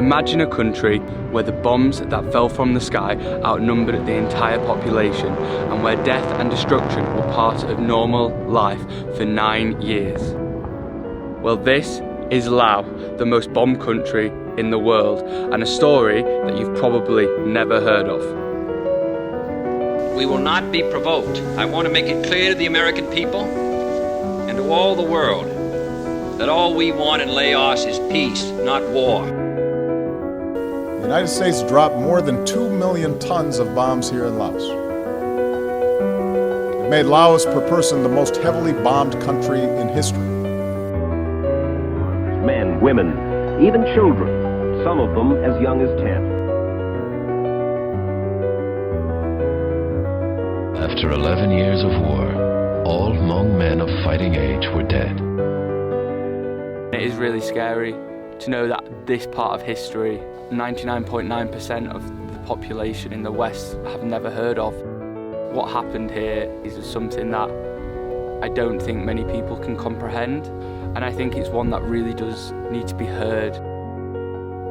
Imagine a country where the bombs that fell from the sky outnumbered the entire population and where death and destruction were part of normal life for 9 years. Well, this is Laos, the most bombed country in the world, and a story that you've probably never heard of. We will not be provoked. I want to make it clear to the American people and to all the world that all we want in Laos is peace, not war. The United States dropped more than 2 million tons of bombs here in Laos. It made Laos per person the most heavily bombed country in history. Men, women, even children, some of them as young as 10. After 11 years of war, all Hmong men of fighting age were dead. It is really scary to know that this part of history, 99.9% of the population in the West have never heard of. What happened here is something that I don't think many people can comprehend, and I think it's one that really does need to be heard.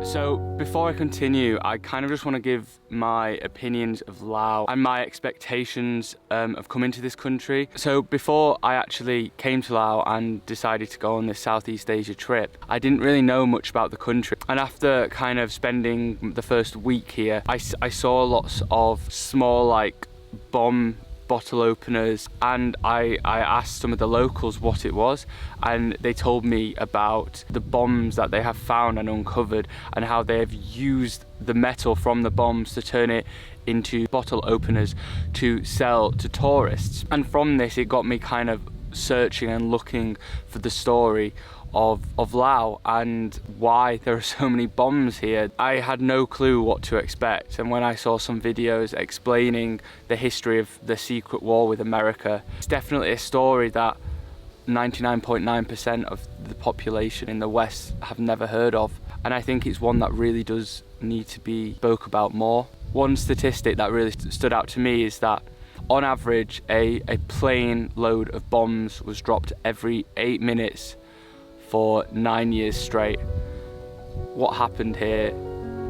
So before I continue, I kind of just want to give my opinions of Laos and my expectations of coming to this country. So before I actually came to Laos and decided to go on this Southeast Asia trip, I didn't really know much about the country. And after kind of spending the first week here, I saw lots of small like bomb bottle openers, and I asked some of the locals what it was, and they told me about the bombs that they have found and uncovered and how they have used the metal from the bombs to turn it into bottle openers to sell to tourists. And from this it got me kind of searching and looking for the story of Laos and why there are so many bombs here. I had no clue what to expect, and when I saw some videos explaining the history of the secret war with America, it's definitely a story that 99.9% of the population in the West have never heard of, and I think it's one that really does need to be spoke about more. One statistic that really stood out to me is that on average a plane load of bombs was dropped every 8 minutes for 9 years straight. What happened here,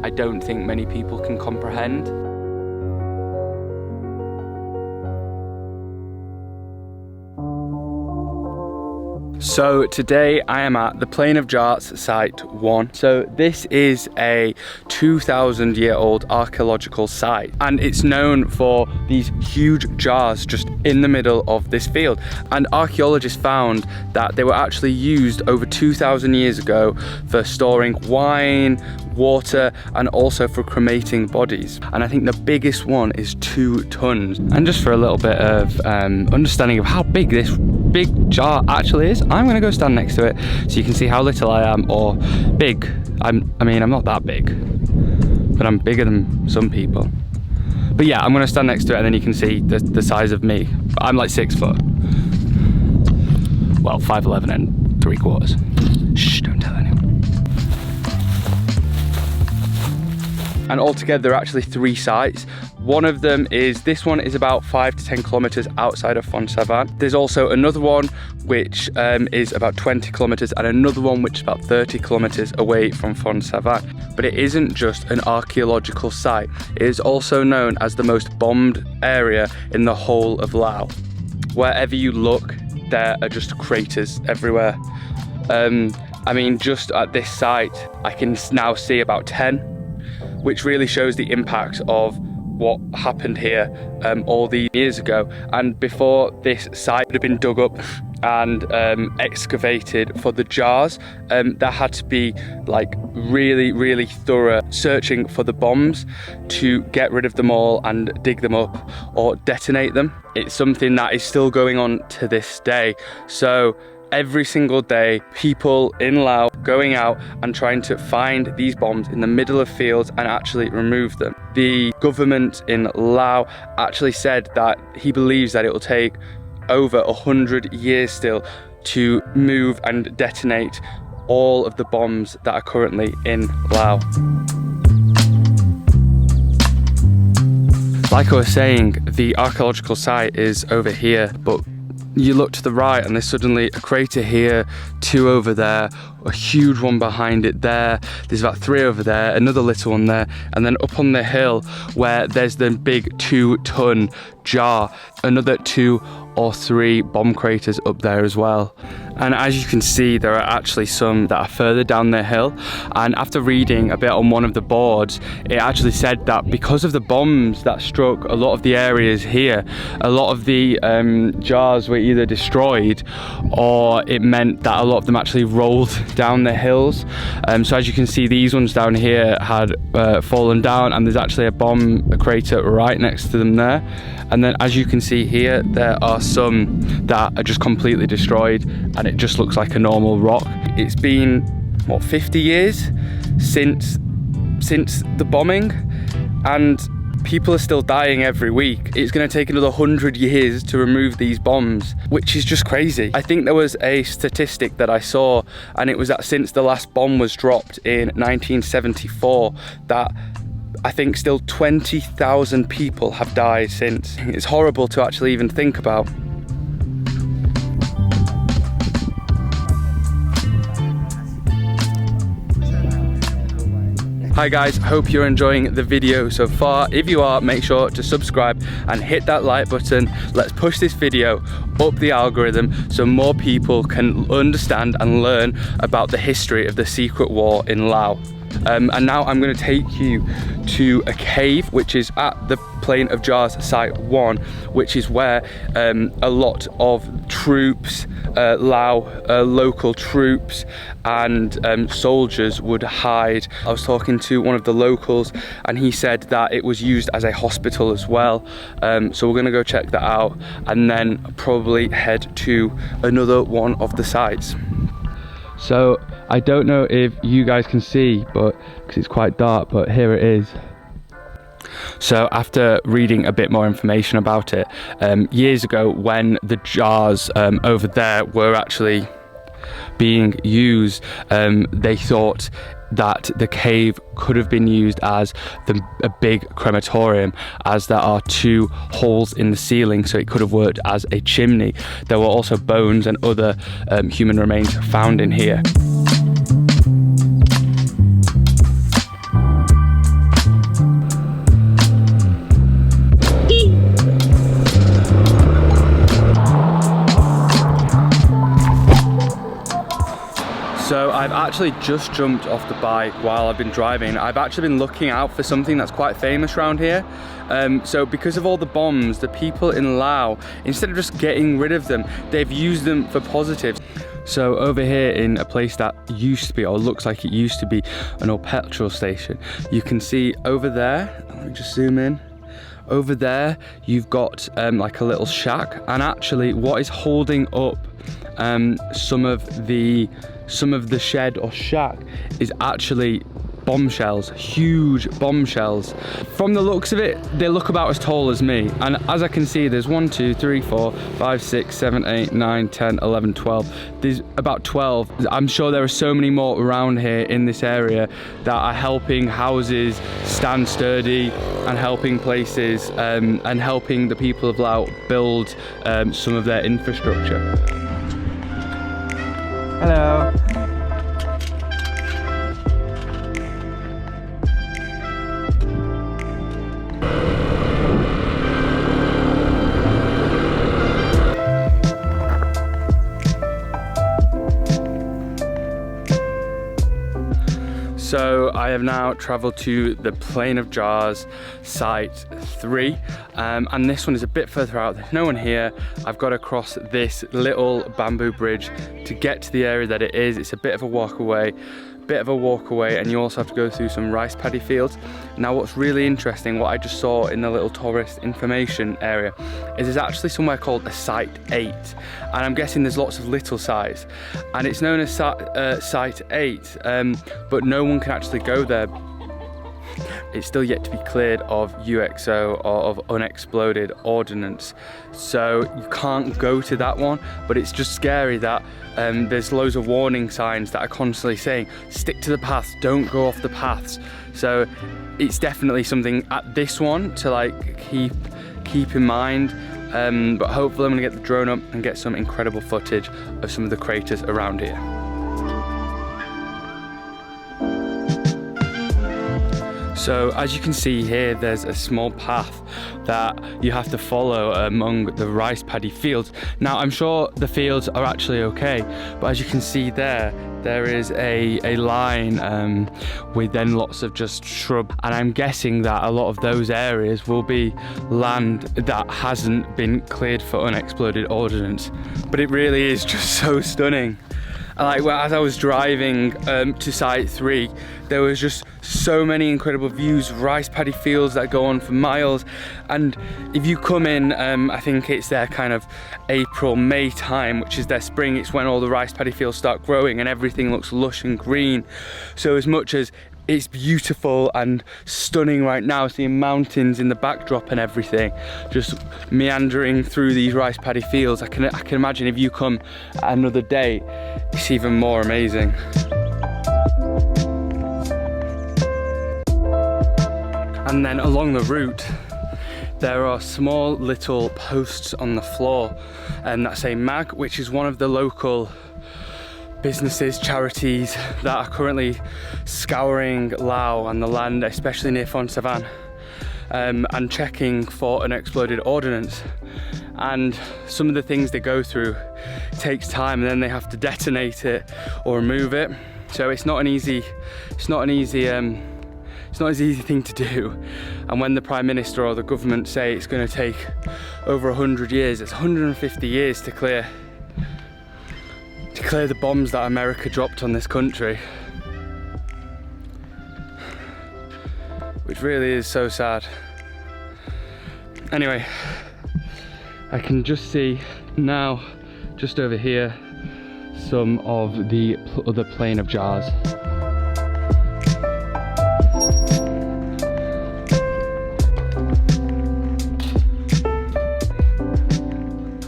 I don't think many people can comprehend. So today I am at the Plain of Jarts Site 1. So this is a 2,000-year-old archaeological site, and it's known for these huge jars just in the middle of this field. And archaeologists found that they were actually used over 2,000 years ago for storing wine, water, and also for cremating bodies. And I think the biggest one is 2 tons. And just for a little bit of understanding of how big this big jar actually is, I'm gonna go stand next to it so you can see how little I am, or big. I mean, I'm not that big, but I'm bigger than some people. But yeah, I'm gonna stand next to it and then you can see the size of me. I'm like 6 foot. Well, 5'11" and 3/4. Shh, don't tell anyone. And altogether there are actually 3 sites. One of them is, this one is about 5 to 10 kilometers outside of Phonsavan. There's also another one which is about 20 kilometers, and another one which is about 30 kilometers away from Phonsavan. But it isn't just an archaeological site. It is also known as the most bombed area in the whole of Laos. Wherever you look, there are just craters everywhere. I mean, just at this site, I can now see about 10, which really shows the impact of what happened here all these years ago. And before this site would have been dug up and excavated for the jars, there had to be like really thorough searching for the bombs to get rid of them all and dig them up or detonate them. It's something that is still going on to this day. So every single day, people in Laos going out and trying to find these bombs in the middle of fields and actually remove them. The government in Laos actually said that he believes that it will take over 100 years still to move and detonate all of the bombs that are currently in Laos. Like I was saying, the archaeological site is over here, but you look to the right and there's suddenly a crater here, 2 over there, a huge one behind it there, there's about 3 over there, another little one there, and then up on the hill where there's the big 2-ton jar, another 2 or 3 bomb craters up there as well. And as you can see, there are actually some that are further down the hill, and after reading a bit on one of the boards, it actually said that because of the bombs that struck a lot of the areas here, a lot of the jars were either destroyed, or it meant that a lot of them actually rolled down the hills. So as you can see, these ones down here had fallen down, and there's actually a bomb crater right next to them there. And then as you can see here, there are some that are just completely destroyed, and it just looks like a normal rock. It's been, what, 50 years since the bombing, and people are still dying every week. It's going to take another 100 years to remove these bombs, which is just crazy. I think there was a statistic that I saw, and it was that since the last bomb was dropped in 1974, that I think still 20,000 people have died since. It's horrible to actually even think about. Hi guys, hope you're enjoying the video so far. If you are, make sure to subscribe and hit that like button. Let's push this video up the algorithm so more people can understand and learn about the history of the secret war in Laos. And now I'm going to take you to a cave which is at the Plain of Jars Site 1, which is where a lot of troops, local troops and soldiers would hide. I was talking to one of the locals, and he said that it was used as a hospital as well. So we're going to go check that out, and then probably head to another one of the sites. So I don't know if you guys can see, but because it's quite dark, but here it is. So after reading a bit more information about it, years ago when the jars over there were actually being used, they thought that the cave could have been used as a big crematorium, as there are 2 holes in the ceiling, so it could have worked as a chimney. There were also bones and other human remains found in here. So I've actually just jumped off the bike while I've been driving. I've actually been looking out for something that's quite famous around here. So because of all the bombs, the people in Laos, instead of just getting rid of them, they've used them for positives. So over here in a place that used to be, or looks like it used to be, an old petrol station, you can see over there, let me just zoom in, over there you've got like a little shack, and actually what is holding up some of the shed or shack is actually bombshells, huge bombshells. From the looks of it, they look about as tall as me, and as I can see, there's 1, 2, 3, 4, 5, 6, 7, 8, 9, 10, 11, 12. There's about 12. I'm sure there are so many more around here in this area that are helping houses stand sturdy, and helping places and helping the people of Laos build some of their infrastructure. Hello. So I have now travelled to the Plain of Jars Site 3, and this one is a bit further out. There's no one here. I've got to cross this little bamboo bridge to get to the area that it is. It's a bit of a walk away, and you also have to go through some rice paddy fields. Now what's really interesting, what I just saw in the little tourist information area, is there's actually somewhere called a Site 8, and I'm guessing there's lots of little sites, and it's known as Site 8, but no one can actually go there. It's still yet to be cleared of UXO or of Unexploded Ordnance, so you can't go to that one. But it's just scary that there's loads of warning signs that are constantly saying stick to the paths, don't go off the paths. So it's definitely something at this one to like keep in mind. but hopefully I'm gonna get the drone up and get some incredible footage of some of the craters around here. So as you can see here, there's a small path that you have to follow among the rice paddy fields. Now I'm sure the fields are actually okay, but as you can see there is a line with then lots of just shrub, and I'm guessing that a lot of those areas will be land that hasn't been cleared for unexploded ordnance. But it really is just so stunning. Like, well, as I was driving to site 3, there was just so many incredible views, rice paddy fields that go on for miles. And if you come in, I think it's their kind of April, May time, which is their spring, it's when all the rice paddy fields start growing and everything looks lush and green. So as much as it's beautiful and stunning right now, seeing mountains in the backdrop and everything, just meandering through these rice paddy fields, I can imagine if you come another day, it's even more amazing. And then along the route, there are small little posts on the floor, and that say MAG, which is one of the local businesses, charities that are currently scouring Laos and the land, especially near Phonsavan, and checking for unexploded ordnance. And some of the things they go through takes time, and then they have to detonate it or remove it. So it's not an easy thing to do. And when the Prime Minister or the government say it's going to take over 100 years, it's 150 years to clear the bombs that America dropped on this country, which really is so sad. Anyway, I can just see now, just over here, some of the other plain of jars.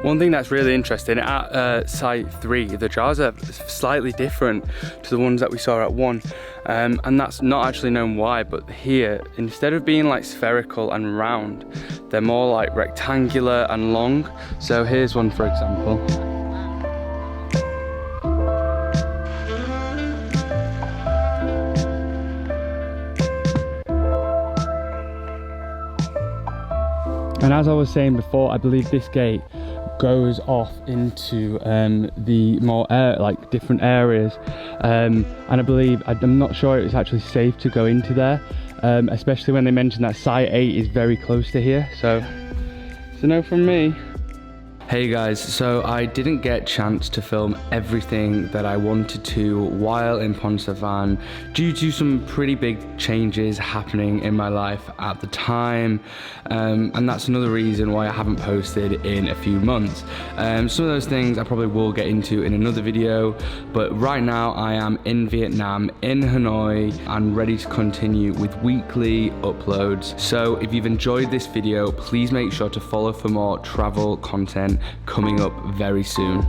One thing that's really interesting, at site 3, the jars are slightly different to the ones that we saw at 1, and that's not actually known why, but here, instead of being like spherical and round, they're more like rectangular and long. So here's one, for example. And as I was saying before, I believe this gate goes off into the more like different areas, and I believe, I'm not sure it's actually safe to go into there, especially when they mention that site 8 is very close to here. So it's a no from me. Hey guys, so I didn't get a chance to film everything that I wanted to while in Phonsavan due to some pretty big changes happening in my life at the time, and that's another reason why I haven't posted in a few months. Some of those things I probably will get into in another video, but right now I am in Vietnam, in Hanoi, and ready to continue with weekly uploads. So if you've enjoyed this video, please make sure to follow for more travel content coming up very soon.